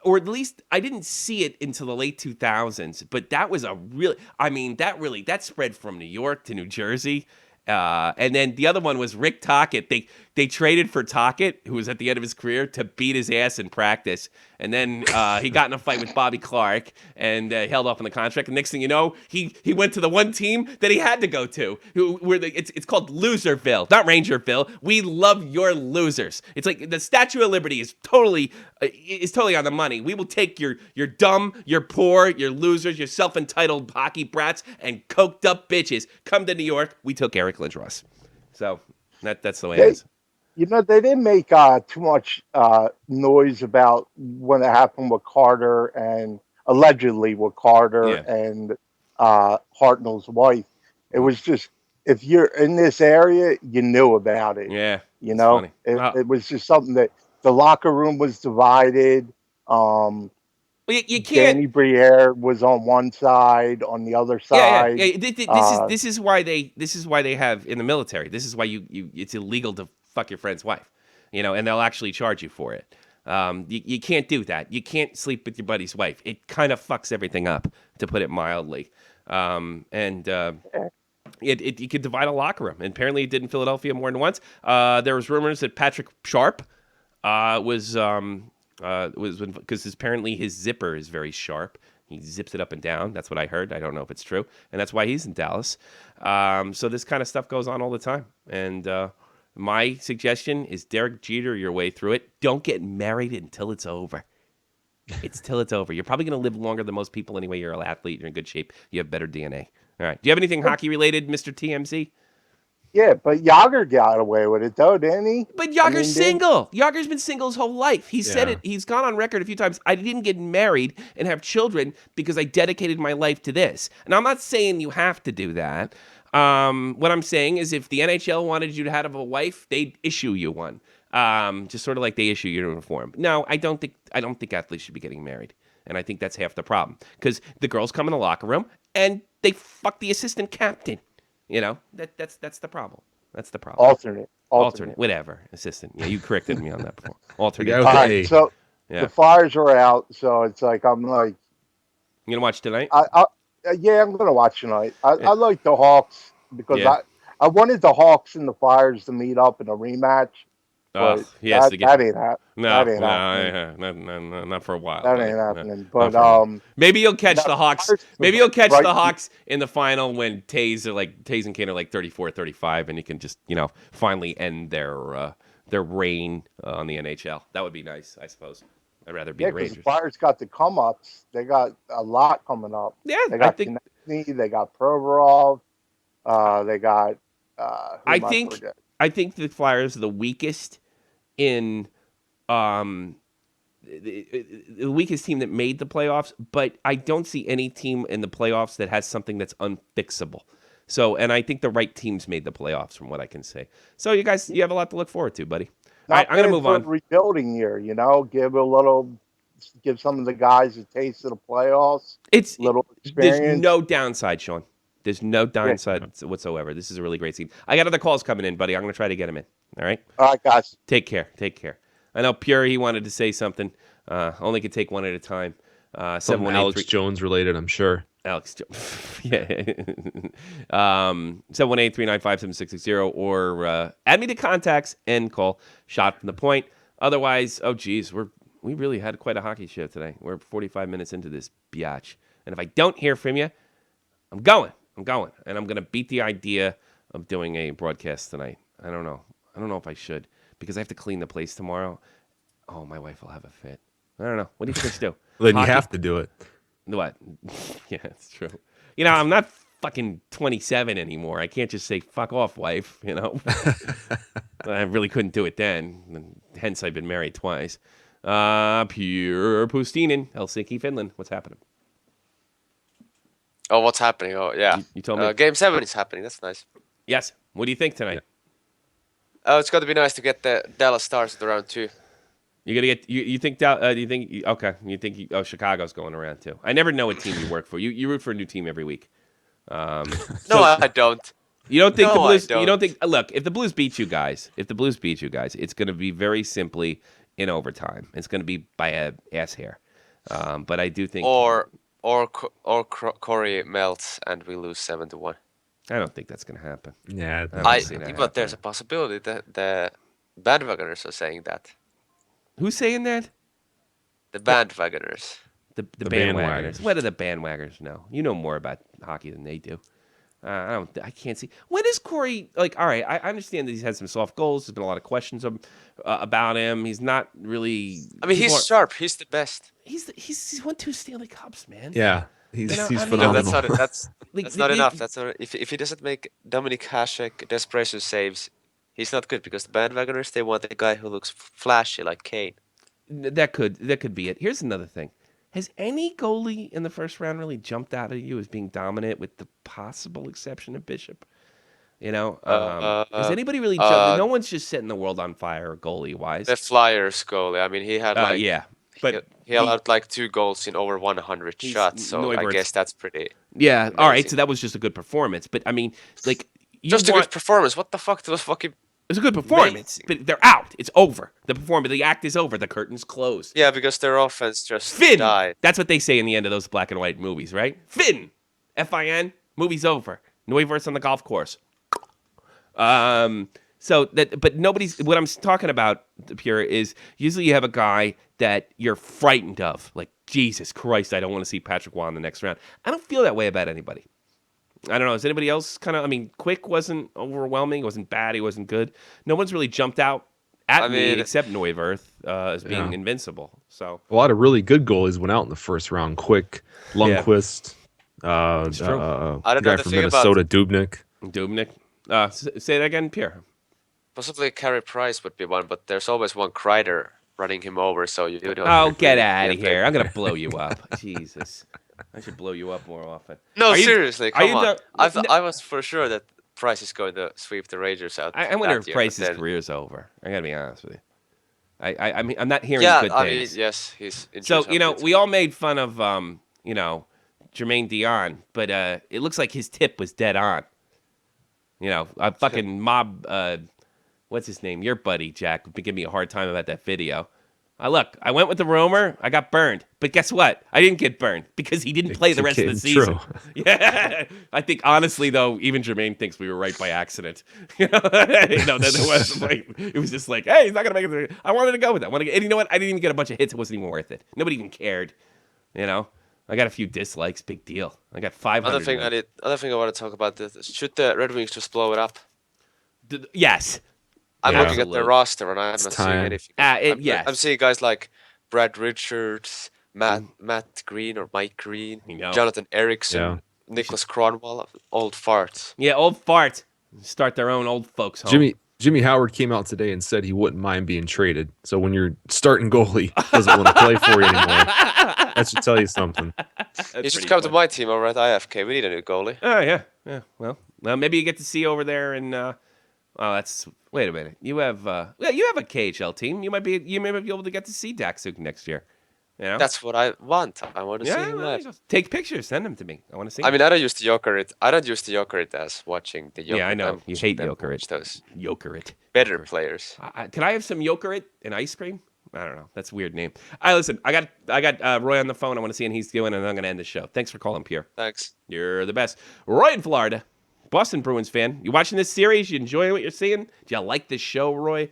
A: or at least I didn't see it until the late 2000s. But that was that spread from New York to New Jersey. And then the other one was Rick Tocchet. They traded for Tocchet, who was at the end of his career, to beat his ass in practice. And then he got in a fight with Bobby Clark and held off on the contract. And next thing you know, he went to the one team that he had to go to. It's called Loserville, not Rangerville. We love your losers. It's like the Statue of Liberty is totally on the money. We will take your dumb, your poor, your losers, your self-entitled hockey brats and coked up bitches. Come to New York. We took Eric Lindros. So that's the way it is.
F: You know, they didn't make too much noise about when it happened with Carter and allegedly with Carter and Hartnell's wife. It was just, if you're in this area, you knew about it.
A: Yeah.
F: You know, it was just something that the locker room was divided.
A: Well, you can't.
F: Danny Briere was on one side, on the other side.
A: Yeah. This is why they have in the military. This is why it's illegal to fuck your friend's wife, and they'll actually charge you for it. You can't do that. You can't sleep with your buddy's wife. It kind of fucks everything up, to put it mildly. It could divide a locker room. And apparently it did in Philadelphia more than once. There was rumors that Patrick Sharp was because apparently his zipper is very sharp. He zips it up and down. That's what I heard. I don't know if it's true. And that's why he's in Dallas. So this kind of stuff goes on all the time. And My suggestion is Derek Jeter your way through it. Don't get married until it's over. It's till it's over. You're probably going to live longer than most people anyway. You're an athlete. You're in good shape. You have better DNA. All right. Do you have anything hockey related, Mr. TMZ?
F: Yeah, but Yager got away with it, though, didn't he?
A: But Yager's single. Yager's been single his whole life. He said it. He's gone on record a few times. I didn't get married and have children because I dedicated my life to this. And I'm not saying you have to do that. What I'm saying is if the NHL wanted you to have a wife, they'd issue you one. Just sort of like they issue your uniform. No, I don't think athletes should be getting married. And I think that's half the problem. Because the girls come in the locker room and they fuck the assistant captain. You know, that's the problem. That's the problem.
F: Alternate.
A: Whatever. Assistant. Yeah, you corrected me on that before. Alternate.
F: All right, so the Flyers are out, so it's like I'm like.
A: You gonna watch tonight?
F: Yeah, I'm gonna watch tonight. I like the Hawks because I wanted the Hawks and the Flyers to meet up in a rematch. That ain't happening.
A: No, not for a while.
F: That ain't happening. But
A: maybe you'll catch the Hawks. Maybe you'll catch the Hawks in the final when Toews and Kane are like 34-35, and you can just finally end their reign on the NHL. That would be nice, I suppose. I'd rather be the Rangers.
F: The Flyers got the come-ups. They got a lot coming up.
A: Yeah,
F: they got Konechny, they got Provorov. They got.
A: I think the Flyers are the weakest in the weakest team that made the playoffs, but I don't see any team in the playoffs that has something that's unfixable. So, and I think the right teams made the playoffs from what I can say. So you guys, you have a lot to look forward to, buddy. All right, I'm going to move on.
F: Rebuilding year, give some of the guys a taste of the playoffs.
A: It's
F: little experience.
A: There's no downside, Sean. There's no downside whatsoever. This is a really great scene. I got other calls coming in, buddy. I'm going to try to get them in. All right?
F: All right, guys.
A: Take care. I know Pure, he wanted to say something. Only could take one at a time.
B: Something Alex Jones related, I'm sure.
A: Alex Jones. Yeah. 718-395-7660 or add me to contacts and call Shot from the Point. Otherwise, we really had quite a hockey show today. We're 45 minutes into this biatch. And if I don't hear from you, I'm going. And I'm going to beat the idea of doing a broadcast tonight. I don't know if I should because I have to clean the place tomorrow. Oh, my wife will have a fit. I don't know. What do you think I should do?
B: Then you have to do it.
A: What? Yeah, it's true. I'm not fucking 27 anymore. I can't just say, fuck off, wife, I really couldn't do it then. Hence, I've been married twice. Pure Pustinen, Helsinki, Finland. What's happening?
G: Oh, what's happening? Oh, yeah.
A: You told me.
G: Game 7 is happening. That's nice.
A: Yes. What do you think tonight?
G: Oh, it's going to be nice to get the Dallas Stars at the round 2.
A: You're gonna get. You think? You think? Chicago's going around too. I never know what team you work for. You root for a new team every week.
G: No, I don't.
A: You don't think the Blues? You don't think? Look, if the Blues beat you guys, it's going to be very simply in overtime. It's going to be by a ass hair. But I do think.
G: Or Corey melts and we lose 7-1.
A: I don't think that's going to happen.
B: Yeah,
G: but there's a possibility that the bandwagoners are saying that.
A: Who's saying that?
G: The bandwagoners.
A: The bandwagoners. What do the bandwagoners know? You know more about hockey than they do. I can't see. When is Corey all right, I understand that he's had some soft goals. There's been a lot of questions about him. He's not really.
G: I mean, he's sharp. He's the best.
A: He's won 2 Stanley Cups, man.
B: Yeah, he's phenomenal.
G: That's not enough. That's not, if he doesn't make Dominik Hasek desperation saves, he's not good because the bandwagoners, they want a guy who looks flashy like Kane.
A: That could be it. Here's another thing. Has any goalie in the first round really jumped out at you as being dominant with the possible exception of Bishop? Has anybody really jumped? No one's just setting the world on fire goalie-wise.
G: The Flyers goalie. I mean, he had
A: but
G: he allowed 2 goals in over 100 shots, so I guess that's pretty amazing.
A: All right, so that was just a good performance. But, I mean,
G: just a good performance. What the fuck? It was fucking...
A: It was a good performance, but they're out. It's over. The act is over. The curtain's closed.
G: Yeah, because their offense just died.
A: That's what they say in the end of those black and white movies, right? Finn. F-I-N. Movie's over. Neuverse on the golf course. But nobody's... What I'm talking about, Pure, is usually you have a guy that you're frightened of. Like, Jesus Christ, I don't want to see Patrick Waugh in the next round. I don't feel that way about anybody. I don't know. Is anybody else kind of? I mean, Quick wasn't overwhelming. He wasn't bad. He wasn't good. No one's really jumped out at me except Neuwirth as being invincible. So
B: a lot of really good goalies went out in the first round. Quick, Lundqvist,
G: I don't
B: guy
G: know
B: from Minnesota, Dubnyk.
A: Say that again, Pierre.
G: Possibly Carey Price would be one, but there's always one Kreider running him over, so you don't.
A: Oh, get out of here! I'm gonna blow you up. Jesus, I should blow you up more often.
G: No, seriously, come on. I was for sure that Price is going to sweep the Rangers out.
A: I wonder if Price's career's over. I gotta be honest with you. I mean, I'm not hearing good things.
G: Yes, he's.
A: So we all made fun of Jermaine Dion, but it looks like his tip was dead on. A fucking mob. What's his name? Your buddy Jack would give me a hard time about that video. I went with the rumor. I got burned, but guess what? I didn't get burned because he didn't play the rest of the season. Yeah, I think honestly though, even Jermaine thinks we were right by accident. It was just like, hey, he's not gonna make it. I wanted to go with that. And you know what? I didn't even get a bunch of hits. It wasn't even worth it. Nobody even cared. I got a few dislikes. Big deal. I got 500.
G: Other thing I want to talk about is should the Red Wings just blow it up?
A: Yes.
G: I'm looking at their roster and I'm not seeing anything. I'm seeing guys like Brad Richards, Matt Green or Mike Green, Jonathan Eriksson, Nicholas Cronwall, old farts.
A: Yeah, old farts. Start their own old folks home.
B: Jimmy Howard came out today and said he wouldn't mind being traded. So when your starting goalie doesn't want to play for you anymore, that should tell you something.
G: You should come to my team over at IFK. We need a new goalie.
A: Oh, yeah. Well, maybe you get to see over there in... wait a minute. You have a KHL team. You may be able to get to see Datsuk next year.
G: That's what I want. I want to see him live.
A: Take pictures. Send them to me. I want to see.
G: I mean, I don't use the Jokerit as watching the Jokerit.
A: Yeah, I know. You hate Jokerit.
G: Those
A: Jokerit.
G: Better players.
A: Can I have some Jokerit and ice cream? I don't know. That's a weird name. All right, listen. I got Roy on the phone. I want to see what he's doing, and I'm going to end the show. Thanks for calling, Pierre.
G: Thanks.
A: You're the best. Roy in Florida. Boston Bruins fan. You watching this series? You enjoying what you're seeing? Do you like this show, Roy?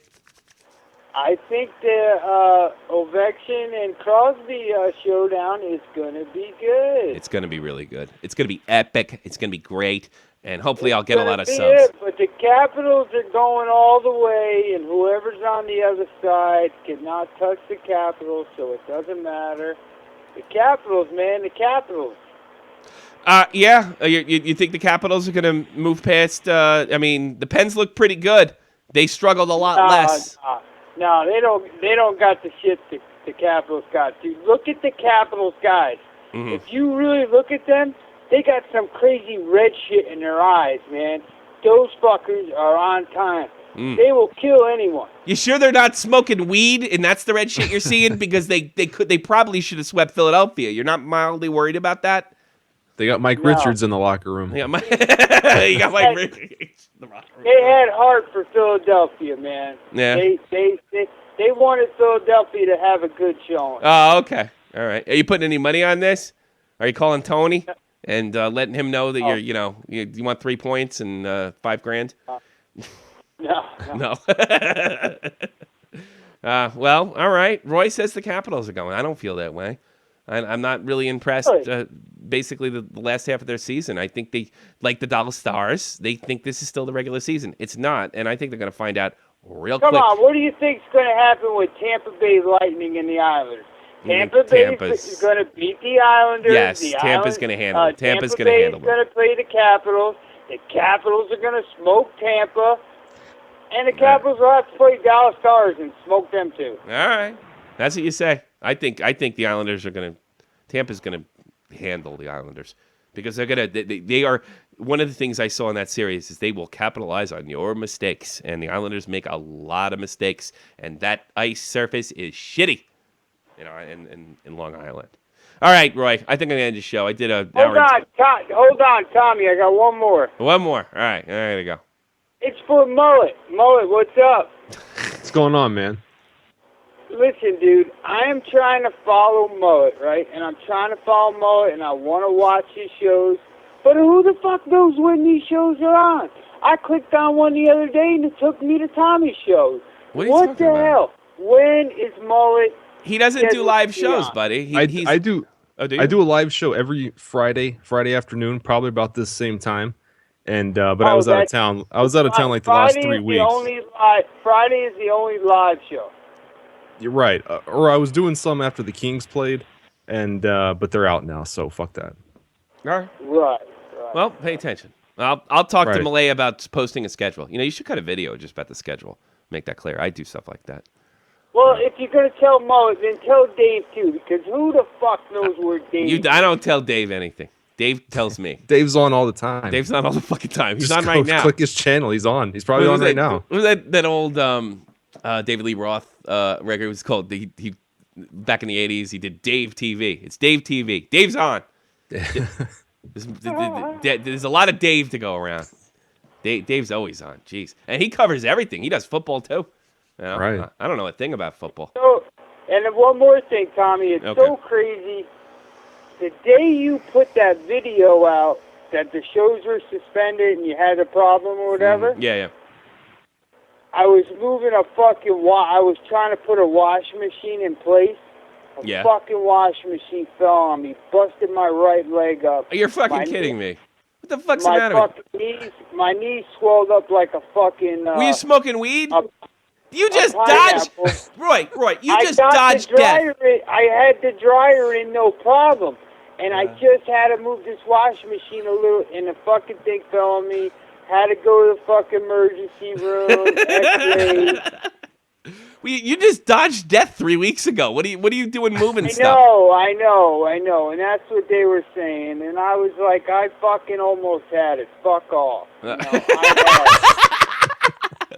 H: I think the Ovechkin and Crosby showdown is going to be good.
A: It's going to be really good. It's going to be epic. It's going to be great. And hopefully I'll get a lot of subs.
H: But the Capitals are going all the way, and whoever's on the other side cannot touch the Capitals, so it doesn't matter. The Capitals, man, the Capitals.
A: Yeah. You think the Capitals are going to move past? I mean, the Pens look pretty good. They struggled a lot less.
H: No, they don't got the shit the Capitals got. Dude, look at the Capitals guys. Mm-hmm. If you really look at them, they got some crazy red shit in their eyes, man. Those fuckers are on time. They will kill anyone.
A: You sure they're not smoking weed and that's the red shit you're seeing? Because they probably should have swept Philadelphia. You're not mildly worried about that?
B: They got Mike Richards in the locker room.
A: You got Mike Richards.
H: They had heart for Philadelphia, man.
A: Yeah.
H: They wanted Philadelphia to have a good showing.
A: Oh, okay. All right. Are you putting any money on this? Are you calling Tony and letting him know that you want 3 points and $5,000?
H: No.
A: Well, all right. Roy says the Capitals are going. I don't feel that way. I'm not really impressed. Basically, the last half of their season, I think they, like the Dallas Stars, they think this is still the regular season. It's not, and I think they're going to find out real quick.
H: Come on, what do you think's going to happen with Tampa Bay Lightning and the Islanders? Tampa Bay is going to beat the Islanders.
A: Yes, Tampa's going to handle it. Tampa's going to handle it.
H: Tampa Bay is going to play the Capitals. The Capitals are going to smoke Tampa. And the Capitals will have to play Dallas Stars and smoke them too.
A: All right. That's what you say. I think the Islanders are going to... Tampa's going to handle the Islanders. Because they're going to... They are... One of the things I saw in that series is they will capitalize on your mistakes. And the Islanders make a lot of mistakes. And that ice surface is shitty. In Long Island. All right, Roy. I think I'm going to end the show. I did a...
H: Hold on, Tommy. I got one more.
A: One more. All right. I got to go.
H: It's for Mullet. Mullet, what's up?
B: What's going on, man?
H: Listen, dude, I am trying to follow Mullet, right? And I'm trying to follow Mullet, and I want to watch his shows. But who the fuck knows when these shows are on? I clicked on one the other day, and it took me to Tommy's shows. What the hell? When is Mullet...
A: He doesn't do live shows, buddy.
B: I do.
A: Oh, do you?
B: I do a live show every Friday afternoon, probably about this same time. And but I was out of town. I was out of town like the last 3 weeks.
H: Friday is the only live show.
B: You're right. Or I was doing some after the Kings played, and but they're out now, so fuck that.
A: All right.
H: Right.
A: Well, pay attention. I'll talk to Malay about posting a schedule. You know, you should cut a video just about the schedule. Make that clear. I do stuff like that.
H: Well, if you're going to tell Mo, then tell Dave, too, because who the fuck knows where Dave is?
A: I don't tell Dave anything. Dave tells me.
B: Dave's on all the time.
A: Dave's on all the fucking time. He's
B: just
A: on right now.
B: Click his channel. He's on. He's probably on right now.
A: What was that old David Lee Roth record? It was called, he back in the 80s, he did Dave TV. It's Dave TV. Dave's on. There's a lot of Dave to go around. Dave's always on. Jeez. And he covers everything. He does football, too. You know?
B: Right.
A: I don't know a thing about football.
H: So, and one more thing, Tommy. It's so crazy. The day you put that video out that the shows were suspended and you had a problem or whatever.
A: Yeah.
H: I was moving a fucking I was trying to put a washing machine in place. A fucking washing machine fell on me, busted my right leg up.
A: You're fucking kidding me. What the fuck's the matter with you?
H: My knees swelled up like a fucking...
A: Were you smoking weed? You just dodged... Roy, you just dodged death.
H: I had the dryer in, no problem. And I just had to move this washing machine a little, and the fucking thing fell on me. Had to go to the fucking emergency room, X-rays.
A: You just dodged death 3 weeks ago. What are you doing moving stuff?
H: I know. And that's what they were saying. And I was like, I fucking almost had it. Fuck off. You know,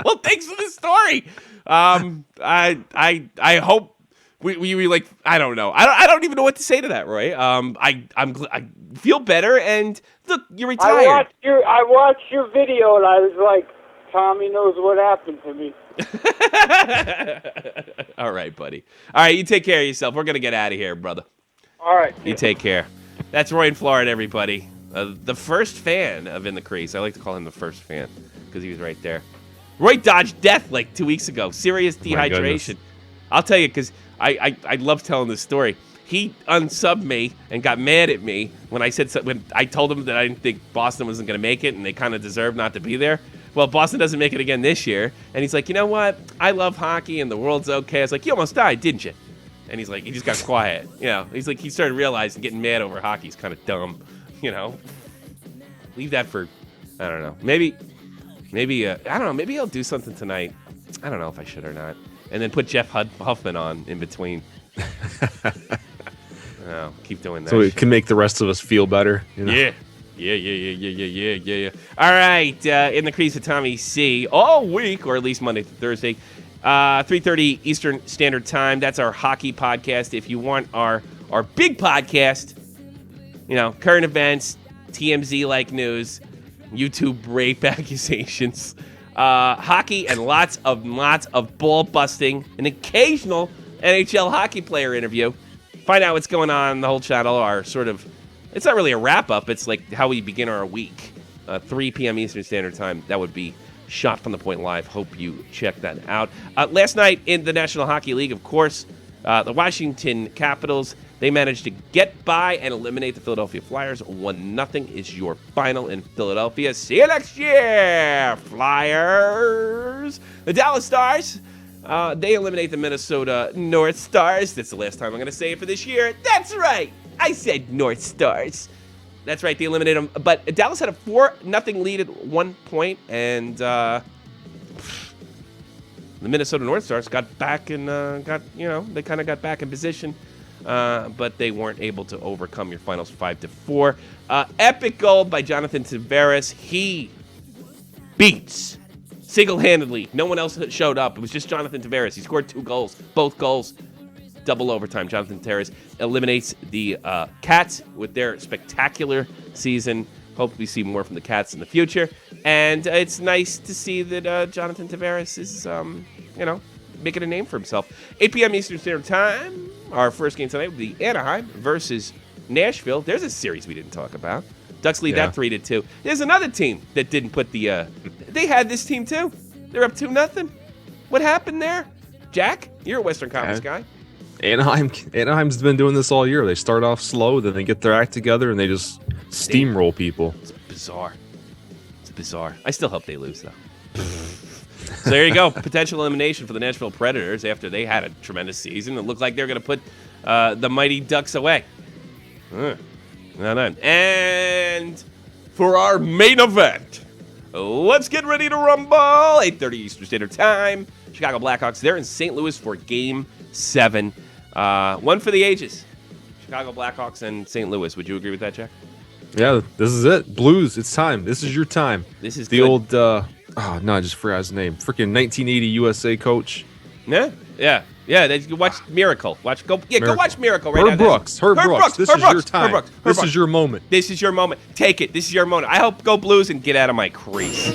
A: well, thanks for the story. I hope we like, I don't know. I don't even know what to say to that, Roy. I feel better, and look, you're retired.
H: I watched your video, and I was like, Tommy knows what happened to me.
A: All right, buddy. All right, you take care of yourself. We're going to get out of here, brother.
H: All right.
A: You take care. That's Roy in Florida, everybody. The first fan of In the Crease. I like to call him the first fan because he was right there. Roy dodged death like 2 weeks ago. Serious dehydration. I'll tell you, because I love telling this story. He unsubbed me and got mad at me when I told him that I didn't think Boston wasn't going to make it and they kind of deserved not to be there. Well, Boston doesn't make it again this year. And he's like, you know what? I love hockey and the world's okay. I was like, you almost died, didn't you? And he's like, he just got quiet. You know, he's like, he started realizing getting mad over hockey is kind of dumb. You know, leave that for, I don't know. Maybe, I don't know. Maybe he'll do something tonight. I don't know if I should or not. And then put Jeff Huffman on in between. Oh, keep doing that.
B: So it can make the rest of us feel better. You know?
A: Yeah. All right, In the Crease with Tommy C. all week, or at least Monday through Thursday, 3:30 Eastern Standard Time. That's our hockey podcast. If you want our big podcast, you know, current events, TMZ-like news, YouTube rape accusations, hockey, and lots of ball busting, an occasional NHL hockey player interview. Find out what's going on the whole channel. Our sort of, it's not really a wrap-up. It's like how we begin our week. 3 p.m. Eastern Standard Time. That would be Shot from the Point Live. Hope you check that out. Last night in the National Hockey League, of course, the Washington Capitals, they managed to get by and eliminate the Philadelphia Flyers. 1-0 is your final in Philadelphia. See you next year, Flyers. The Dallas Stars, they eliminate the Minnesota North Stars. That's the last time I'm going to say it for this year. That's right. I said North Stars. That's right. They eliminate them. But Dallas had a 4-0 lead at one point, and the Minnesota North Stars got back and they kind of got back in position, but they weren't able to overcome your finals 5-4. Epic goal by Jonathan Tavares. He beats single-handedly. No one else showed up. It was just Jonathan Tavares. He scored 2 goals, both goals. Double overtime. Jonathan Tavares eliminates the Cats with their spectacular season. Hope we see more from the Cats in the future. And it's nice to see that Jonathan Tavares is, making a name for himself. 8 p.m. Eastern Standard Time. Our first game tonight will be Anaheim versus Nashville. There's a series we didn't talk about. Ducks lead that 3-2. There's another team that didn't put the... they had this team too. They're up 2-0. What happened there? Jack, you're a Western Conference guy.
B: Anaheim's been doing this all year. They start off slow, then they get their act together, and they just steamroll people.
A: It's bizarre. It's bizarre. I still hope they lose, though. So there you go. Potential elimination for the Nashville Predators after they had a tremendous season. It looked like they're going to put the Mighty Ducks away. And for our main event, let's get ready to rumble. 8:30 Eastern Standard Time. Chicago Blackhawks, they're in St. Louis for Game 7. One for the ages. Chicago Blackhawks and St. Louis. Would you agree with that, Jack?
B: Yeah, this is it. Blues, it's time. This is your time.
A: This is
B: the
A: good.
B: Old, I just forgot his name. Freaking 1980 USA coach.
A: Yeah. Watch Miracle. Go watch Miracle right
B: now. Herb Brooks. This is your time. This is your moment.
A: This is your moment. Take it. This is your moment. I hope go Blues and get out of my crease.